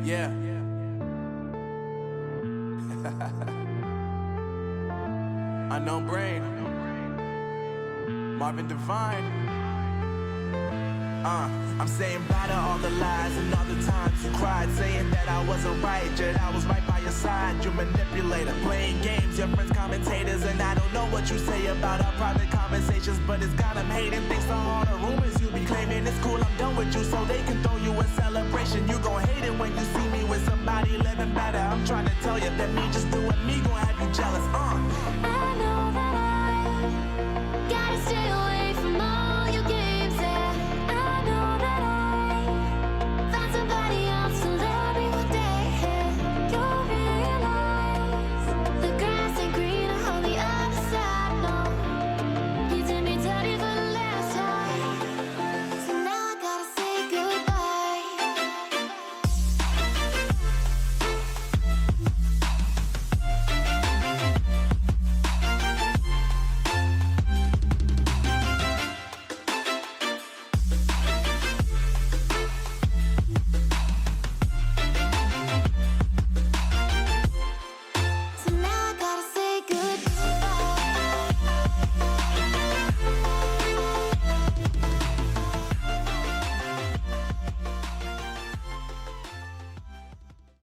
Yeah. Unknown Brain. Marvin Divine. I'm saying bye to all the lies and all the times you cried, saying that I wasn't right, yet I was right by your side. You manipulator, playing games, your friends commentators, and I don't know what you say about our private conversations, but it's got them hating. Thanks to all the rumors you be claiming. It's cool, I'm done with you, so they can throw you a celebration. You gon' hate it when you see me with somebody living better. I'm trying to tell you that me just doing me gon' have you jealous.